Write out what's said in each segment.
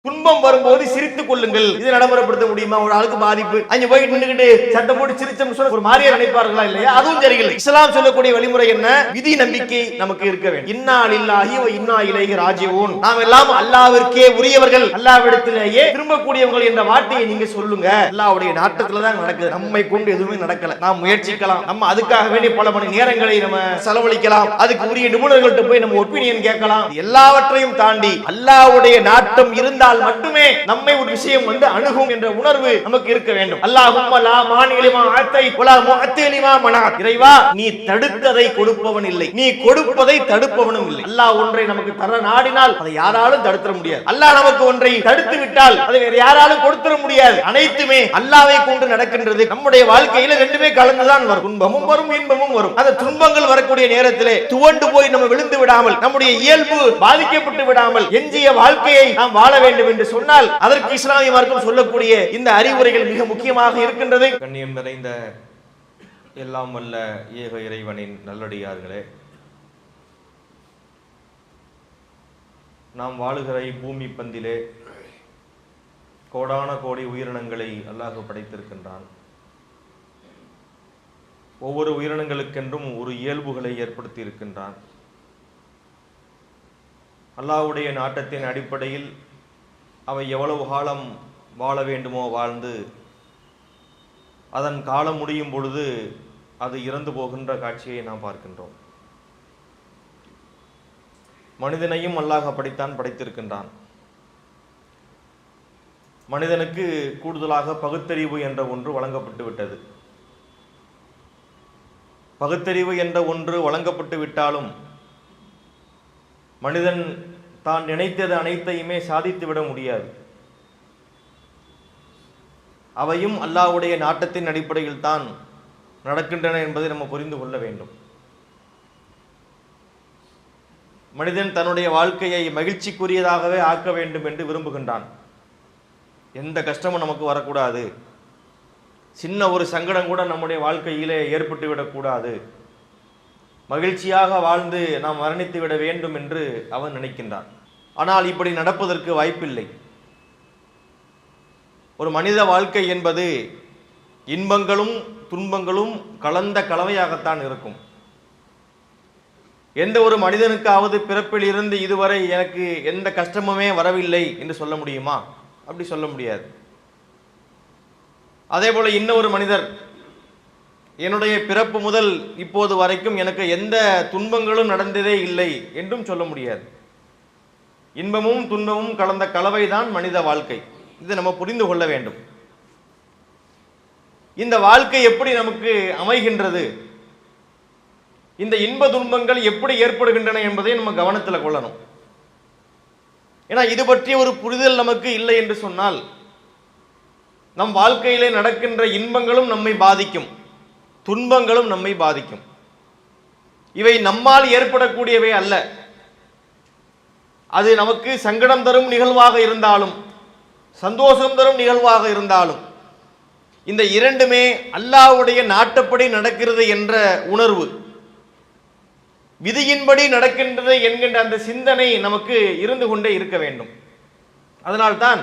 துன்பம் வரும்போது சிரித்துக் கொள்ளுங்கள். இதை நடைமுறைப்படுத்த முடியுமா? ஒரு ஆளுக்கு பாதிப்பு, அங்க போய் நின்னுகிட்டு சட்டம் போட்டு சிரிச்சோம் சொல்ல ஒரு மாதிரியா நினைப்பார்களா? இல்லையா? அதுவும் சரியில்லை. இஸ்லாம் சொல்லக்கூடிய வழிமுறை என்ன? விதி நம்பிக்கை நமக்கு இருக்க வேண்டும். இன்னா லில்லாஹி வ இன்னா இலைஹி ராஜிஊன். நாம் எல்லாம் அல்லாஹ்விற்கே உரியவர்கள், அல்லாஹ்விடத்திலேயே திரும்பக்கூடியவர்கள் என்ற வார்த்தையை நீங்க சொல்லுங்க. அல்லாஹ்வுடைய நாட்டத்துல தான் நடக்குது. நம்மை கொண்டு எதுவுமே நடக்கல. நாம் முயற்சிக்கலாம், நம்ம அதுக்காக வேண்டிய பல மணி நேரங்களை நம்ம செலவழிக்கலாம், அதுக்கு உரிய நிபுணர்கள்ட்ட போய் நம்ம ஒப்பீனியன் கேட்கலாம். எல்லாவற்றையும் தாண்டி அல்லாஹ்வுடைய நாட்டம் இருந்தால் மட்டுமே நம்மை ஒரு விஷயம் அணுகும் என்ற உணர்வு நமக்கு இருக்க வேண்டும். அல்லாஹும்ம லா மானிலிமா ஆத்தை வலா முஅத்திலிமா மனாத். இறைவா, நீ தடுத்ததை கொடுப்பவன் இல்லை, நீ கொடுப்பதை தடுப்பவனும் இல்லை. அல்லாஹ் ஒன்றை நமக்கு தர நாடினால் அதை யாராலும் தடுக்க முடியாது. அல்லாஹ் நமக்கு ஒன்றை தடுத்து விட்டால் அதை வேற யாராலும் கொடுத்துட முடியாது. அனைத்துமே அல்லாஹ்வை கொண்டு நடக்கின்றது. நம்முடைய வாழ்க்கையில ரெண்டுமே கலந்துதான் வரும். துன்பமும் வரும், இன்பமும் வரும். அந்த துன்பங்கள் வரக்கூடிய நேரத்திலே துவண்டு போய் நம்ம விழுந்து விடாமல், நம்முடைய இயல்பு பாதிக்கப்பட்டு விடாமல் எஞ்சிய வாழ்க்கையை நாம் வாழ வேண்டும் என்று சொன்னால் அதற்கு இஸ்லாமிய மார்க்கம் சொல்லக்கூடிய இந்த அறிவுரைகள் மிக முக்கியமாக இருக்கின்றது. கண்ணியம் நிறைந்த எல்லாம் வல்ல ஏக இறைவனின் நல்லடியார்களே, நாம் வாழுகிற பூமி பந்திலே கோடான கோடி உயிரினங்களை அல்லாஹ் படைத்திருக்கின்றான். ஒவ்வொரு உயிரினங்களுக்கென்றும் ஒரு இயல்புகளை ஏற்படுத்தி இருக்கின்றான். அல்லாஹ்வுடைய நாட்டத்தின் அடிப்படையில் அவை எவ்வளவு காலம் வாழ வேண்டுமோ வாழ்ந்து அதன் காலம் முடியும் பொழுது அது இறந்து போகின்ற காட்சியை நாம் பார்க்கின்றோம். மனிதனையும் அல்லாஹ் அப்படித்தான் படைத்திருக்கின்றான். மனிதனுக்கு கூடுதலாக பகுத்தறிவு என்ற ஒன்று வழங்கப்பட்டு விட்டது. பகுத்தறிவு என்ற ஒன்று வழங்கப்பட்டு விட்டாலும் மனிதன் தான் நினைத்தது அனைத்தையுமே சாதித்து விட முடியாது. அவையும் அல்லாஹ்வுடைய நாட்டத்தின் அடிப்படையில் தான் நடக்கின்றன என்பதை நம்ம புரிந்து கொள்ள வேண்டும். மனிதன் தன்னுடைய வாழ்க்கையை மகிழ்ச்சிக்குரியதாகவே ஆக்க வேண்டும் என்று விரும்புகின்றான். எந்த கஷ்டமும் நமக்கு வரக்கூடாது, சின்ன ஒரு சங்கடம் கூட நம்முடைய வாழ்க்கையிலே ஏற்பட்டு விடக்கூடாது, மகிழ்ச்சியாக வாழ்ந்து நாம் மரணித்து விட வேண்டும் என்று அவன் நினைக்கின்றான். ஆனால் இப்படி நடப்பதற்கு வாய்ப்பில்லை. ஒரு மனித வாழ்க்கை என்பது இன்பங்களும் துன்பங்களும் கலந்த கலவையாகத்தான் இருக்கும். எந்த ஒரு மனிதனுக்காவது பிறப்பில் இருந்து இதுவரை எனக்கு எந்த கஷ்டமுமே வரவில்லை என்று சொல்ல முடியுமா? அப்படி சொல்ல முடியாது. அதே போல இன்னொரு மனிதர் என்னுடைய பிறப்பு முதல் இப்போது வரைக்கும் எனக்கு எந்த துன்பங்களும் நடந்ததே இல்லை என்றும் சொல்ல முடியாது. இன்பமும் துன்பமும் கலந்த கலவைதான் மனித வாழ்க்கை. இதை நம்ம புரிந்து கொள்ள வேண்டும். இந்த வாழ்க்கை எப்படி நமக்கு அமைகின்றது, இந்த இன்ப துன்பங்கள் எப்படி ஏற்படுகின்றன என்பதை நம்ம கவனத்தில் கொள்ளணும். ஏன்னா இது பற்றிய ஒரு புரிதல் நமக்கு இல்லை என்று சொன்னால் நம் வாழ்க்கையிலே நடக்கின்ற இன்பங்களும் நம்மை பாதிக்கும், துன்பங்களும் நம்மை பாதிக்கும். இவை நம்மால் ஏற்படக்கூடியவை அல்ல. அது நமக்கு சங்கடம் தரும் நிகழ்வாக இருந்தாலும் சந்தோஷம் தரும் நிகழ்வாக இருந்தாலும் இந்த இரண்டுமே அல்லாஹ்வுடைய நாட்டப்படி நடக்கிறது என்ற உணர்வு, விதியின்படி நடக்கின்றது என்கின்ற அந்த சிந்தனை நமக்கு இருந்து கொண்டே இருக்க வேண்டும். அதனால்தான்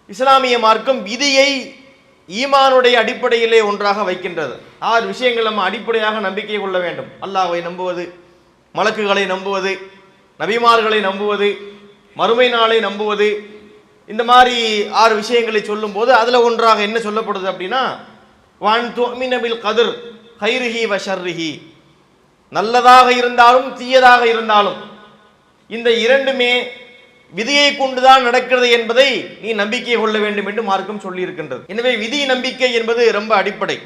இஸ்லாமிய மார்க்கம் விதியை ஈமானுடைய அடிப்படையிலே ஒன்றாக வைக்கின்றது. 6 விஷயங்கள் நம்ம அடிப்படையாக நம்பிக்கை கொள்ள வேண்டும். அல்லாஹ்வை நம்புவது, மலக்குகளை நம்புவது, நபிமார்களை நம்புவது, மறுமை நாளை நம்புவது, இந்த மாதிரி 6 விஷயங்களை சொல்லும் போது அதுல ஒன்றாக என்ன சொல்லப்படுது அப்படின்னா, வான் துமின பில் கத்ர் கைரிஹி வ ஷர்ரிஹி, நல்லதாக இருந்தாலும் தீயதாக இருந்தாலும் இந்த இரண்டுமே விதியை கொண்டுதான் நடக்கிறது என்பதை நீ நம்பிக்கை கொள்ள வேண்டும் என்று மார்க்கம் சொல்லி இருக்கின்றது. எனவே விதி நம்பிக்கை என்பது ரொம்ப அடிப்படை.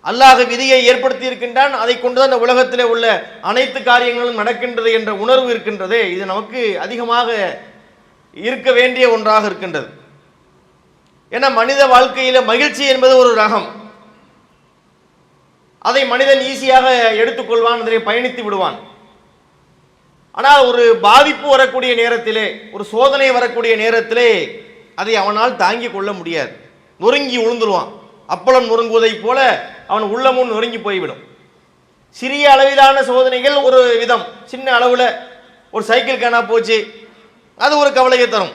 அல்லாஹ் விதியை ஏற்படுத்தி இருக்கின்றான், அதை கொண்டுதான் இந்த உலகத்திலே உள்ள அனைத்து காரியங்களும் நடக்கின்றது என்ற உணர்வு இருக்கின்றதே, இது நமக்கு அதிகமாக இருக்க வேண்டிய ஒன்றாக இருக்கின்றது. ஏன்னா மனித வாழ்க்கையில மகிழ்ச்சி என்பது ஒரு ரகம். அதை மனிதன் ஈஸியாக எடுத்துக்கொள்வான், அதிலே பயணித்து விடுவான். ஆனால் ஒரு பாதிப்பு வரக்கூடிய நேரத்திலே, ஒரு சோதனை வரக்கூடிய நேரத்திலே அதை அவனால் தாங்கிக் கொள்ள முடியாது, நொறுங்கி விழுந்துருவான். அப்பளம் நொறுங்குவதை போல அவன் உள்ளமும் நொறுங்கி போய்விடும். சிறிய அளவிலான சோதனைகள் ஒரு விதம், சின்ன அளவில் ஒரு சைக்கிள் காணா போச்சு, அது ஒரு கவலையை தரும்.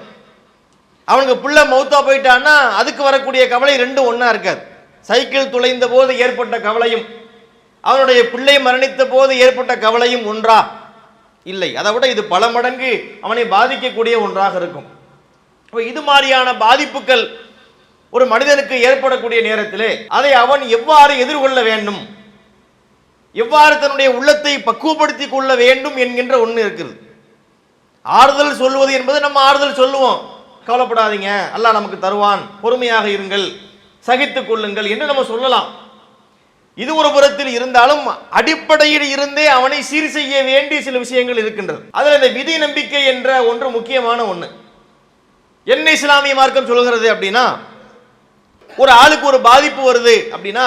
அவனுக்கு பிள்ளை மௌத்தா போயிட்டான்னா அதுக்கு வரக்கூடிய கவலை ரெண்டும் ஒண்ணா இருக்காது. சைக்கிள் துளைந்த போது ஏற்பட்ட கவலையும் அவனுடைய பிள்ளை மரணித்த போது ஏற்பட்ட கவலையும் ஒன்றா? இல்லை. அதை விட இது பல மடங்கு அவனை பாதிக்கக்கூடிய ஒன்றாக இருக்கும். இது மாதிரியான பாதிப்புகள் ஒரு மனிதனுக்கு ஏற்படக்கூடிய நேரத்திலே அதை அவன் எவ்வாறு எதிர்கொள்ள வேண்டும், எவ்வாறு தன்னுடைய உள்ளத்தை பக்குவப்படுத்திக் கொள்ள வேண்டும் என்கின்ற ஒன்று இருக்குது. ஆறுதல் சொல்வது என்பது நம்ம ஆறுதல் சொல்லுவோம், கவலைப்படாதீங்க, அல்லாஹ் நமக்கு தருவான், பொறுமையாக இருங்கள், சகித்துக் கொள்ளுங்கள் என்று நம்ம சொல்லலாம். இது ஒரு புறத்தில் இருந்தாலும் அடிப்படையில் இருந்தே அவனை சீர் செய்ய வேண்டிய சில விஷயங்கள் இருக்கின்றது. அதில் இந்த விதி நம்பிக்கை என்ற ஒன்று முக்கியமான ஒன்று. என்ன இஸ்லாமிய மார்க்கம் சொல்கிறது அப்படின்னா, ஒரு ஆளுக்கு ஒரு பாதிப்பு வருது அப்படின்னா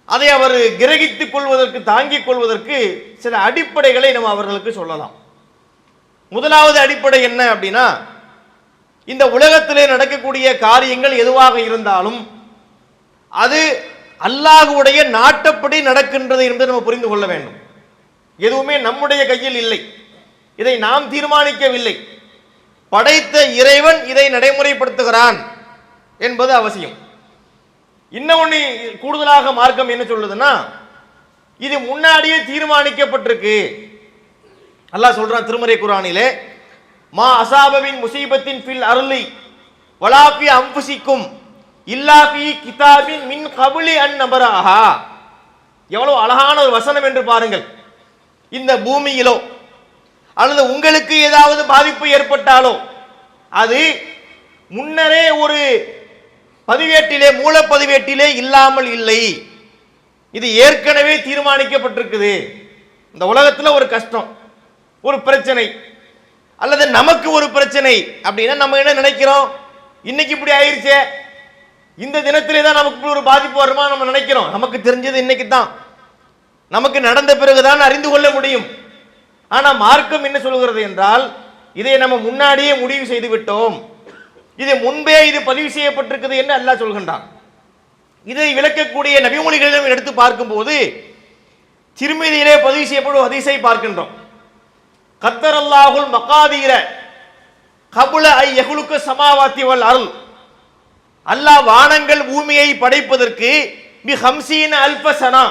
அதை அவர் கிரகித்துக் கொள்வதற்கு, தாங்கிக் கொள்வதற்கு சில அடிப்படைகளை நம்ம அவர்களுக்கு சொல்லலாம். முதலாவது அடிப்படை என்ன அப்படின்னா, இந்த உலகத்திலே நடக்கக்கூடிய காரியங்கள் எதுவாக இருந்தாலும் அது அல்லாஹ்வுடைய நாட்டப்படி நடக்கின்றது என்பதை நம்ம புரிந்து கொள்ள வேண்டும். எதுவுமே நம்முடைய கையில் இல்லை, இதை நாம் தீர்மானிக்கவில்லை, படைத்த இறைவன் இதை நடைமுறைப்படுத்துகிறான் என்பது அவசியம். இன்னொன்னு கூடுதலாக மார்க்கம் என்ன சொல்லுதுன்னா, இது முன்னாடியே தீர்மானிக்கப்பட்டிருக்கு. அல்லாஹ் சொல்றான் திருமறை குர்ஆனிலே, மா அஸாபமின் முஸீபத்தின் ஃபில் அர்லி வலா ஃபி அன்ஃபுசிக்கும் இல்லா ஃபி கிதாபின் மின் கப்லி அன் நபரஹா. எவ்வளவு அழகான ஒரு வசனம் என்று பாருங்கள். இந்த பூமியிலோ அல்லது உங்களுக்கு ஏதாவது பாதிப்பு ஏற்பட்டாலோ அது முன்னரே ஒரு பதிவேட்டிலே, மூல பதிவேட்டிலே இல்லாமல் இல்லை, இது ஏற்கனவே தீர்மானிக்கப்பட்டிருக்குது. இந்த உலகத்தில் ஒரு கஷ்டம், ஒரு பிரச்சனை அல்லது நமக்கு ஒரு பிரச்சனை அப்படின்னா நம்ம என்ன நினைக்கிறோம், இன்னைக்கு இப்படி ஆயிருச்சே, இந்த தினத்திலே தான் நமக்கு ஒரு பாதிப்பு வருமா நம்ம நினைக்கிறோம். நமக்கு தெரிஞ்சது இன்னைக்கு தான், நமக்கு நடந்த பிறகுதான் அறிந்து கொள்ள முடியும். ஆனா மார்க்கம் என்ன சொல்கிறது என்றால், இதை நம்ம முன்னாடியே முடிவு செய்து விட்டோம், இது முன்பே இது பதிவு செய்யப்பட்டிருக்குது என்று அல்லாஹ் சொல்கின்றான். இதை விளக்கக்கூடிய நபிமொழிகளிடம் எடுத்து பார்க்கும்போது திர்மிதியிலே பதிவு செய்யப்படும் ஹதீஸை பார்க்கின்றோம். கத்தரல்லாஹுல் மகாதீர கபுல ஐ யஹ்லுக சமாவாத்தி வல் அர்ல். அல்லாஹ் வானங்கள் பூமியை படைப்பதற்கு பி 50 அல்ஃப சனா,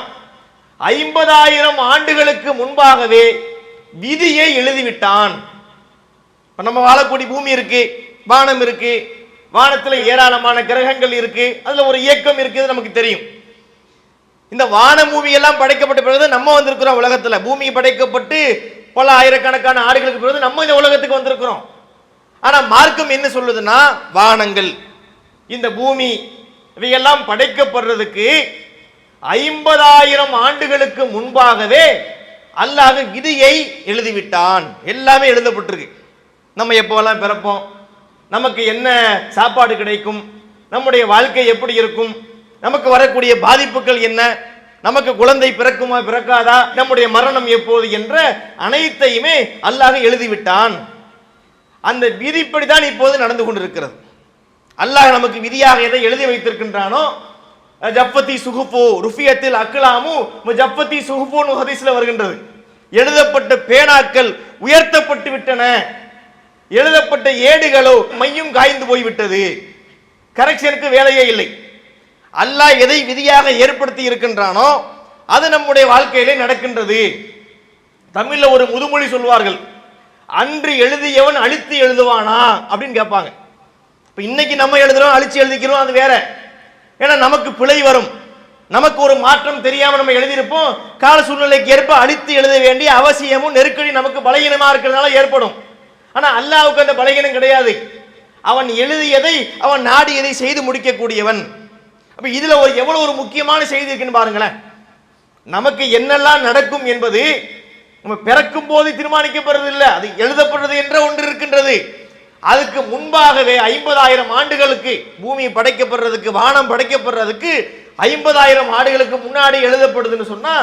50,000 ஆண்டுகளுக்கு முன்பாகவே விதியை எழுதிவிட்டான். இப்ப நம்ம வாழக்கூடிய பூமி இருக்கு, வானம் இருக்கு, வானத்தில் ஏராளமான கிரகங்கள் இருக்கு, அதுல ஒரு இயக்கம் இருக்குது, நமக்கு தெரியும். இந்த வான பூமி எல்லாம் படைக்கப்பட்ட பிறகு நம்ம வந்திருக்கிறோம் உலகத்துல. பூமி படைக்கப்பட்டு பல ஆயிரக்கணக்கான ஆண்டுகளுக்கு பிறகு நம்ம இந்த உலகத்துக்கு வந்திருக்கிறோம். ஆனா மார்க்கம் என்ன சொல்லுதுன்னா, வானங்கள், இந்த பூமி இவையெல்லாம் படைக்கப்படுறதுக்கு 50,000 ஆண்டுகளுக்கு முன்பாகவே அல்லாஹ் விதியை எழுதிவிட்டான். எல்லாமே எழுதப்பட்டிருக்கு. நம்ம எப்போவெல்லாம் பிறப்போம், நமக்கு என்ன சாப்பாடு கிடைக்கும், நம்முடைய வாழ்க்கை எப்படி இருக்கும், நமக்கு வரக்கூடிய பாதிப்புகள் என்ன, நமக்கு குழந்தை பிறக்குமா பிறக்காதா, நம்முடைய மரணம் எப்போது என்ற அனைத்தையுமே அல்லாஹ் எழுதிவிட்டான். அந்த விதிப்படிதான் இப்போது நடந்து கொண்டிருக்கிறது. அல்லாஹ் நமக்கு விதியாக எதை எழுதி வைத்திருக்கின்றானோ, ஜப்பத்தி சுகுஃபு ருஃபியத்தில் அக்லாமு ஜப்பத்தி சுகுஃபுன்னு ஹதீஸ்ல வருகின்றது. எழுதப்பட்ட பேனாக்கள் உயர்த்தப்பட்டு விட்டன, எழுதப்பட்ட ஏடுகளோ மையும் காய்ந்து போய்விட்டது, கரெக்ஷனுக்கு வேலையே இல்லை. அல்லாஹ் எதை விதியாக ஏற்படுத்தி இருக்கின்றானோ அது நம்முடைய வாழ்க்கையிலே நடக்கின்றது. தமிழ்ல ஒரு முதுமொழி சொல்வார்கள், அன்று எழுதியவன் அழித்து எழுதுவானா அப்படின்னு கேட்பாங்க. இப்ப இன்னைக்கு நம்ம எழுதுறோம், அழிச்சு எழுதிக்கிறோம், அது வேற. ஏன்னா நமக்கு பிழை வரும், நமக்கு ஒரு மாற்றம் தெரியாம நம்ம எழுதியிருப்போம், கால சூழ்நிலைக்கு ஏற்ப அழித்து எழுத வேண்டிய அவசியமும் நெருக்கடி நமக்கு பலகீனமா இருக்கிறதுனால ஏற்படும். ஆனா அல்லாஹ்வுக்கு அந்த பலகீனம் கிடையாது. அவன் எழுதியதை, அவன் நாடியதை செய்து முடிக்கக்கூடியவன். அப்ப இதுல எவ்வளவு ஒரு முக்கியமான செய்தி இருக்குன்னு பாருங்களேன். நமக்கு என்னெல்லாம் நடக்கும் என்பது நம்ம பிறக்கும் போது தீர்மானிக்கப்படுறது இல்லை, அது எழுதப்படுறது என்ற ஒன்று இருக்கின்றது. அதுக்கு முன்பாகவே 50,000 ஆண்டுகளுக்கு பூமி படைக்கப்படுறதுக்கு, வானம் படைக்கப்படுறதுக்கு 50,000 ஆண்டுகளுக்கு முன்னாடி எழுதப்படுதுன்னு சொன்னா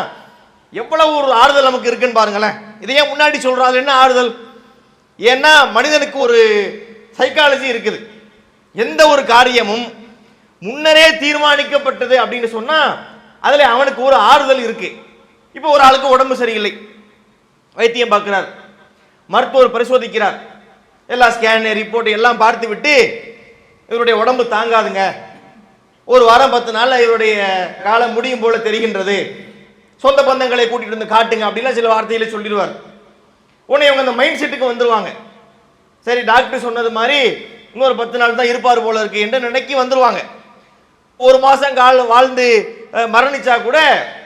எவ்வளவு ஒரு ஆறுதல் நமக்கு இருக்குன்னு பாருங்களேன். இதையே முன்னாடி சொல்றாரு, என்ன ஆறுதல்? ஏன்னா மனிதனுக்கு ஒரு சைக்காலஜி இருக்குது. எந்த ஒரு காரியமும் முன்னரே தீர்மானிக்கப்பட்டது அப்படின்னு சொன்னா அதுல அவனுக்கு ஒரு ஆறுதல் இருக்கு. இப்போ ஒரு ஆளுக்கு உடம்பு சரியில்லை, வைத்தியம் பார்க்கிறார், மருத்துவர் பரிசோதிக்கிறார், எல்லா ஸ்கேன் ரிப்போர்ட் எல்லாம் பார்த்து விட்டு இவருடைய உடம்பு தாங்காதுங்க, ஒரு வாரம் 10 நாள்ல இவருடைய காலம் முடியும் போல தெரிகின்றது, சொந்த பந்தங்களை கூட்டிட்டு வந்து காட்டுங்க அப்படிலாம் சில வார்த்தையில சொல்லிடுவார். உடனே இவங்க அந்த மைண்ட் செட்டுக்கு வந்துருவாங்க. சரி டாக்டர் சொன்னது மாதிரி இன்னொரு 10 நாள் தான் இருப்பார் போல இருக்கு என்று நினைக்கி வந்துருவாங்க. ஒரு மாசம் வாழ்ந்து மரணிச்சா கூட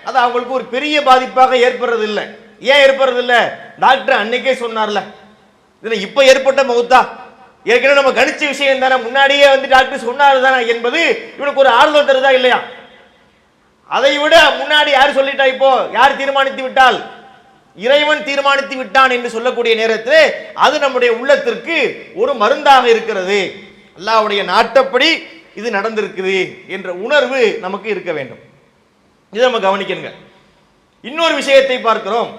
அது அவங்களுக்கு ஒரு பெரிய பாதிப்பாக ஏற்படுறது இல்லை. ஏன் ஏற்படுறது இல்லை? டாக்டர் அன்னைக்கே சொன்னார்ல, இதுல இப்ப ஏற்பட்ட மௌத்தா, ஏற்கனவே நம்ம கணிச்ச விஷயம் தானே, முன்னாடியே வந்து டாக்டர் சொன்னாரு தானே என்பது இவனுக்கு ஒரு ஆறுதல் தருதா இல்லையா? அதை விட முன்னாடி யார் சொல்லிட்டா, இப்போ யார் தீர்மானித்து விட்டால்? இறைவன் தீர்மானித்து விட்டான் என்று சொல்லக்கூடிய நேரத்தில் அது நம்முடைய உள்ளத்திற்கு ஒரு மருந்தாக இருக்கிறது. அல்லாஹ்வுடைய நாட்டப்படி இது நடந்திருக்குது என்ற உணர்வு நமக்கு இருக்க வேண்டும். இதை நம்ம கவனிக்கணுங்க. இன்னொரு விஷயத்தை பார்க்கிறோம்.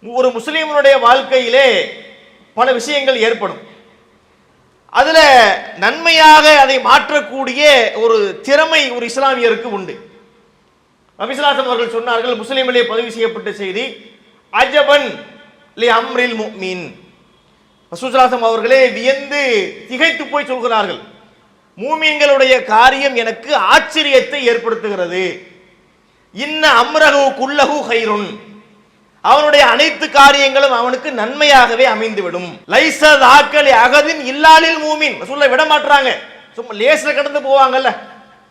ஒரு முஸ்லிமனுடைய வாழ்க்கையிலே பல விஷயங்கள் ஏற்படும். அதுல நன்மையாக அதை மாற்றக்கூடிய ஒரு திறமை ஒரு இஸ்லாமியருக்கு உண்டு. நபிஸல்லல்லாஹு அவர்கள் சொன்னார்கள், முஸ்லிமிலே பதிவு செய்யப்பட்ட செய்தி, அஜபன் லி அம்ரில் முஃமின். ரசூலுல்லாஹி அவர்களே வியந்து திகைத்து போய் சொல்கிறார்கள், மூமின்களுடைய காரியம் எனக்கு ஆச்சரியத்தை ஏற்படுத்துகிறது. இன்ன அம்ரஹு குல்லஹு கைருன், அவனுடைய அனைத்து காரியங்களும் அவனுக்கு நன்மையாகவே அமைந்துவிடும். லைஸ தாக்கலி அகதின் இல்லாலில் மூமின். ரசூலுல்லாஹ் விட மாட்டாங்க, சும்மா லேஸ்ல கடந்து போவாங்கல்ல.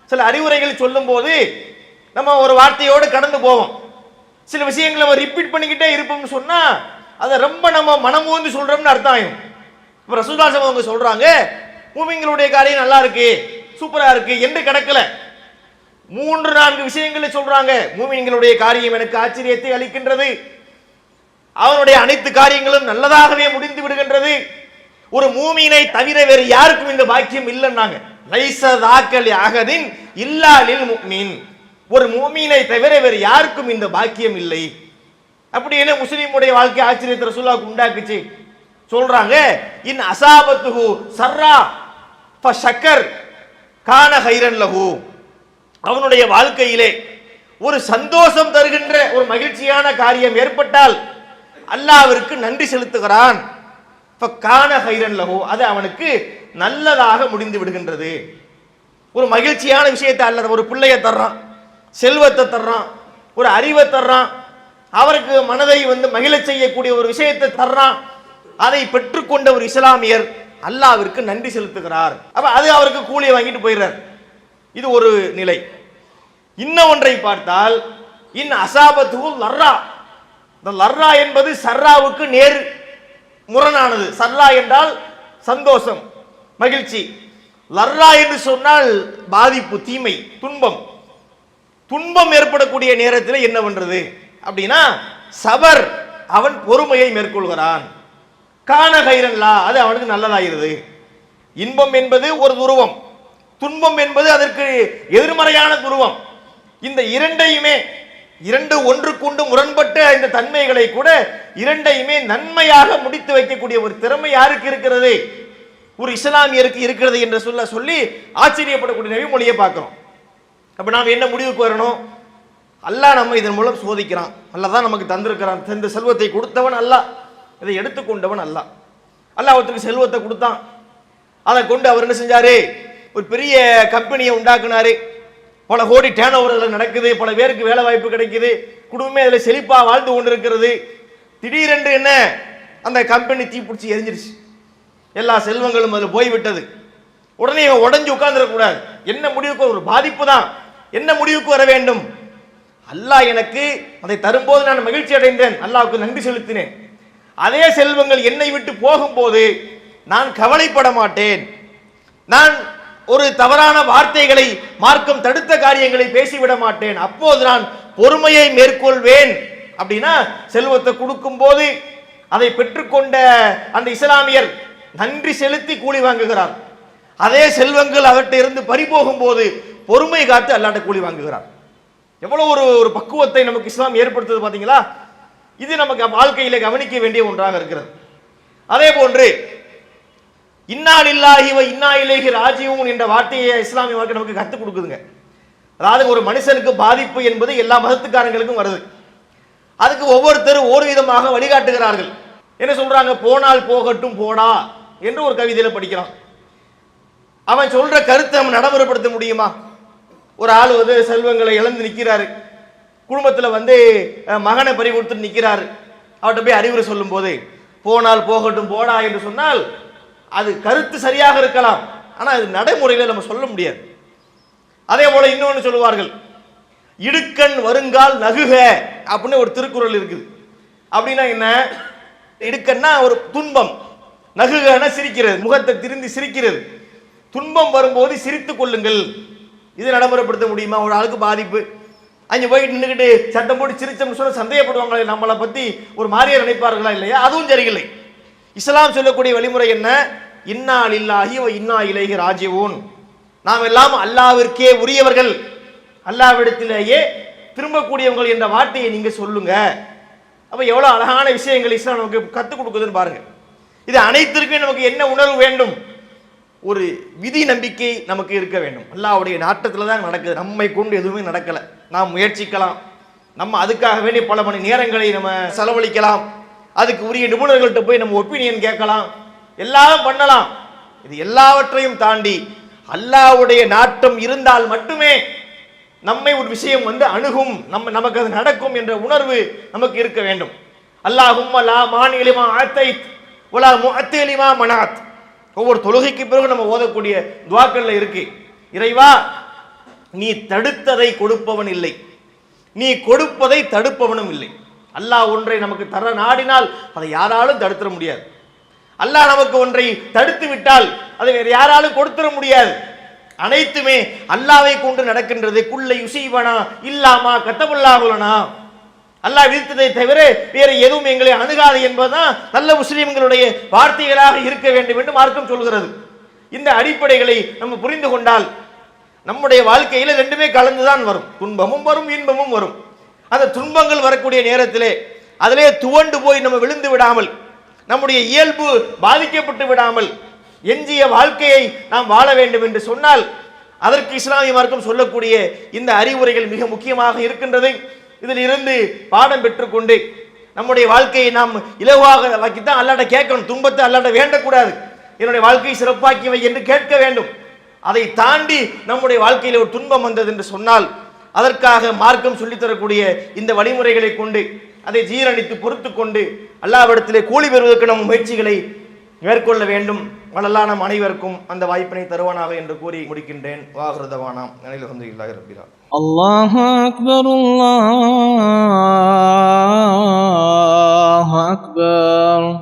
சில அறிவுரைகளை சொல்லும் போது நம்ம ஒரு வார்த்தையோடு கடந்து போவோம். சில விஷயங்களை நம்ம ரிப்பீட் பண்ணிக்கிட்டே இருப்போம்னு சொன்னா அதை ரொம்ப நம்ம மனமோந்து சொல்றோம்னு அர்த்தம் ஆகும். இப்ப ரசூலுல்லாஹி அவங்க சொல்றாங்க, மூமின்களுடைய காரியம் நல்லா இருக்கு, சூப்பரா இருக்கு என்று கிடக்கல. 3-4 விஷயங்களை சொல்றாங்க. மூமின்களுடைய காரியம் எனக்கு ஆச்சரியத்தை அளிக்கின்றது, அவனுடைய அனைத்து காரியங்களும் நல்லதாகவே முடிந்து விடுகின்றது, ஒரு மூமினை தவிர வேறு யாருக்கும் இந்த பாக்கியம் இல்லைன்னாங்க. லைஸ தாக்கலி அகதின் இல்லாலில் முஃமின், ஒரு மூமினை தவிர வேறு யாருக்கும் இந்த பாக்கியம் இல்லை. அப்படி என்ன முஸ்லிமுடைய வாழ்க்கை ஆச்சரியத்தை ரசூலுல்லாஹ் உண்டாக்குச்சு சொல்றாங்க. இன் அசாபத்துஹு சர்ரா ஃபஷக்கர் கான கைரன் லஹு, அவனுடைய வாழ்க்கையிலே ஒரு சந்தோஷம் தருகின்ற ஒரு மகிழ்ச்சியான காரியம் ஏற்பட்டால் அல்லாஹ்விற்கு நன்றி செலுத்துகிறான். ஃபகான கைரன் லஹு, அது அவனுக்கு நல்லதாக முடிந்து விடுகின்றது. ஒரு மகிழ்ச்சியான விஷயத்தை அல்ல, ஒரு பிள்ளையை தர்றான், செல்வத்தை தர்றான், ஒரு அறிவை தர்றான், அவருக்கு மனதை வந்து மகிழ செய்யக்கூடிய ஒரு விஷயத்தை தர்றான். அதை பெற்றுக்கொண்ட ஒரு இஸ்லாமியர் அல்லாஹ்விற்கு நன்றி செலுத்துகிறார். அப்ப அது அவருக்கு கூலியை வாங்கிட்டு போயிடுறார். இது ஒரு நிலை. இன்னும் ஒன்றை பார்த்தால், இன் அசாபத்துஹு லர்ரா, இந்த லர்ரா என்பது சர்ராவுக்கு நேர் முரணானது. சர்ரா என்றால் சந்தோஷம், மகிழ்ச்சி. லர்ரா என்று சொன்னால் பாதிப்பு, தீமை, துன்பம். துன்பம் ஏற்படக்கூடிய நேரத்தில் என்ன பண்றது அப்படின்னா சபர், அவன் பொறுமையை மேற்கொள்கிறான். கான கைரன்லா, அது அவனுக்கு நல்லதாகிறது. இன்பம் என்பது ஒரு துருவம், துன்பம் என்பது அதற்கு எதிர்மறையான துருவம். இந்த இரண்டையுமே, இரண்டு ஒன்றுக்குண்டு முரண்பட்ட இந்த தன்மைகளை கூட இரண்டையுமே நன்மையாக முடித்து வைக்கக்கூடிய ஒரு திறமை யாருக்கு இருக்கிறது? ஒரு இஸ்லாமியருக்கு இருக்கிறது என்று சொல்லி ஆச்சரியப்படக்கூடிய நபிமொழியை பார்க்கிறோம். அப்ப நாம் என்ன முடிவுக்கு வரணும்? அல்லாஹ் நம்ம இதன் மூலம் சோதிக்கிறான். அல்லாஹ் தான் நமக்கு தந்திருக்கிறான். இந்த செல்வத்தை கொடுத்தவன் அல்லாஹ், இதை எடுத்துக்கொண்டவன் அல்லாஹ். அல்லாஹ் ஒருத்தருக்கு செல்வத்தை கொடுத்தான், அதை கொண்டு அவர் என்ன செஞ்சாரு? ஒரு பெரிய கம்பெனியை உண்டாக்குனாரு. பல கோடி டேர்ன் ஓவர்கள் நடக்குது, பல பேருக்கு வேலை வாய்ப்பு கிடைக்குது, குடும்பமே அதில் செழிப்பா வாழ்ந்து கொண்டிருக்கிறது. திடீரென்று என்ன, அந்த கம்பெனி தீப்பிடிச்சி எரிஞ்சிருச்சு, எல்லா செல்வங்களும் அதில் போய்விட்டது. உடனே உடஞ்சு உட்கார்ந்துடக்கூடாது. என்ன முடிவுக்கு? ஒரு பாதிப்பு தான். என்ன முடிவுக்கு வர வேண்டும்? அல்லாஹ் எனக்கு அதை தரும்போது நான் மகிழ்ச்சி அடைந்தேன், அல்லாஹ்வுக்கு நன்றி செலுத்தினேன். அதே செல்வங்கள் என்னை விட்டு போகும்போது நான் கவலைப்பட மாட்டேன். நான் ஒரு தவறான வார்த்தைகளை, மார்க்கம் தடுத்த காரியங்களை பேசிவிட மாட்டேன். அப்போது நான் பொறுமையை மேற்கொள்வேன். அப்படின்னா செல்வத்தை கொடுக்கும் போது அதை பெற்றுக்கொண்ட அந்த இஸ்லாமியர் நன்றி செலுத்தி கூலி வாங்குகிறார். அதே செல்வங்கள் அவர்கிட்ட இருந்து பறிபோகும் போது பொறுமை காத்து அல்லாஹ்ட்ட கூலி வாங்குகிறார். எவ்வளவு ஒரு பக்குவத்தை நமக்கு இஸ்லாம் ஏற்படுத்துது பாத்தீங்களா? இது நமக்கு வாழ்க்கையில கவனிக்க வேண்டிய ஒன்றாக இருக்கிறது. அதே போன்று இன்னா லில்லாஹி வ இன்னா இலைஹி ராஜிஊன் என்ற வார்த்தையை இஸ்லாமிய மார்க்கம் நமக்கு கற்றுக் கொடுக்குதுங்க. அதாவது ஒரு மனுஷனுக்கு பாதிப்பு என்பது எல்லா மதத்துக்காரங்களுக்கும் வருது. அதுக்கு ஒவ்வொருத்தரும் ஒரு விதமாக வழிகாட்டுகிறார்கள். என்ன சொல்றாங்க? போனால் போகட்டும் போடா என்று ஒரு கவிதையில படிக்கலாம். அவன் சொல்ற கருத்தை நம்ம நடைமுறைப்படுத்த முடியுமா? ஒரு ஆள் செல்வங்களை இழந்து நிற்கிறாரு, குடும்பத்தில் மகனை பறி கொடுத்து நிற்கிறாரு. அவர்கிட்ட போய் அறிவுரை சொல்லும் போது போனால் போகட்டும் போடா என்று சொன்னால் அது கருத்து சரியாக இருக்கலாம், ஆனால் அது நடைமுறையில் நம்ம சொல்ல முடியாது. அதே போல இன்னொன்று சொல்லுவார்கள், இடுக்கண் வருங்கால் நகுக அப்படின்னு ஒரு திருக்குறள் இருக்குது. அப்படின்னா என்ன? இடுக்கன்னா ஒரு துன்பம், நகுகன சிரிக்கிறது, முகத்தை திருந்தி சிரிக்கிறது. துன்பம் வரும்போது சிரித்துக் கொள்ளுங்கள். இது நடைமுறைப்படுத்த முடியுமா? ஒரு ஆளுக்கு பாதிப்பு, அங்கே போயிட்டு நின்றுக்கிட்டு சட்டம் போட்டு சிரிச்சோம்னு சொல்ல சந்தேகப்படுவாங்களே, நம்மளை பற்றி ஒரு மாதிரியா நினைப்பார்களா இல்லையா? அதுவும் சரியில்லை. இஸ்லாம் சொல்லக்கூடிய வழிமுறை என்ன? இன்னா லில்லாஹி வ இன்னா இலைஹி ராஜிஊன். நாம் எல்லாம் அல்லாஹ்விற்கே உரியவர்கள், அல்லாஹ்விடத்திலேயே திரும்பக்கூடியவங்கள் என்ற வார்த்தையை நீங்க சொல்லுங்க. அப்ப எவ்வளவு அழகான விஷயங்கள் இஸ்லாம் நமக்கு கற்றுக் கொடுக்குதுன்னு பாருங்க. இது அனைத்திற்கும் நமக்கு என்ன உணர்வு வேண்டும்? ஒரு விதி நம்பிக்கை நமக்கு இருக்க வேண்டும். அல்லாஹ்வுடைய நாட்டத்தில் தான் நடக்குது, நம்மை கொண்டு எதுவுமே நடக்கல. நாம் முயற்சிக்கலாம், நம்ம அதுக்காக வேண்டிய பல மணி நேரங்களை நம்ம செலவழிக்கலாம், அதுக்கு உரிய நிபுணர்கள்ட்ட போய் நம்ம ஒப்பீனியன் கேட்கலாம், எல்லாம் பண்ணலாம். இது எல்லாவற்றையும் தாண்டி அல்லாஹ்வுடைய நாட்டம் இருந்தால் மட்டுமே நம்மை ஒரு விஷயம் அணுகும், நமக்கு அது நடக்கும் என்ற உணர்வு நமக்கு இருக்க வேண்டும். அல்லாஹும்ம லா மானிஅ லிமா ஆத்தைத் வலா முஅத்தி லிமா மனாத். ஒவ்வொரு தொழுகைக்கு பிறகு நம்ம ஓதக்கூடிய துஆக்கள்ல இருக்கு, இறைவா நீ தடுத்ததை கொடுப்பவன் இல்லை, நீ கொடுப்பதை தடுப்பவனும் இல்லை. அல்லாஹ் ஒன்றை நமக்கு தர நாடினால் அதை யாராலும் தடுத்துட முடியாது. அல்லாஹ் நமக்கு ஒன்றை தடுத்து விட்டால் அதை வேறு யாராலும் கொடுத்துட முடியாது. அனைத்துமே அல்லாஹ்வை கொண்டு நடக்கின்றது. குல்லை யுசீபனா இல்லாமா கத்தபுல்லாஹுலனா, அல்லாஹ் விதித்ததை தவிர வேறு எதுவும் எங்களை அணுகாது என்பதுதான் நல்ல முஸ்லிம்களுடைய வார்த்தைகளாக இருக்க வேண்டும் என்று மார்க்கம் சொல்கிறது. இந்த அடிப்படைகளை நம்ம புரிந்து கொண்டால் நம்முடைய வாழ்க்கையில ரெண்டுமே கலந்துதான் வரும், துன்பமும் வரும் இன்பமும் வரும். அந்த துன்பங்கள் வரக்கூடிய நேரத்திலே அதிலே துவண்டு போய் நம்ம விழுந்து விடாமல், நம்முடைய இயல்பு பாதிக்கப்பட்டு விடாமல் எஞ்சிய வாழ்க்கையை நாம் வாழ வேண்டும் என்று சொன்னால் அதற்கு இஸ்லாமிய மார்க்கம் சொல்லக்கூடிய இந்த அறிவுரைகள் மிக முக்கியமாக இருக்கின்றது. இதில் இருந்து பாடம் பெற்றுக்கொண்டு நம்முடைய வாழ்க்கையை நாம் இலவாக வாக்கித்தான் அல்லாட்ட கேட்கணும். துன்பத்தை அல்லாட்ட வேண்டக்கூடாது, என்னுடைய வாழ்க்கையை சிறப்பாக்கியவை என்று கேட்க வேண்டும். அதை தாண்டி நம்முடைய வாழ்க்கையில் ஒரு துன்பம் வந்தது என்று சொன்னால் அதற்காக மார்க்கம் சொல்லித்தரக்கூடிய இந்த வழிமுறைகளை கொண்டு அதை ஜீரணித்து பொறுத்து கொண்டு அல்லாஹ்விடத்திலே கூலி பெறுவதற்கு நம் முயற்சிகளை மேற்கொள்ள வேண்டும். வல்லல்லாஹ் நம் அனைவருக்கும் அந்த வாய்ப்பினை தருவானாக என்று கூறி முடிக்கின்றேன். வாஹிருதவானாம் அல்ஹம்துலில்லாஹி ரப்பில் ஆலமீன். அல்லாஹு அக்பர், அல்லாஹு அக்பர்.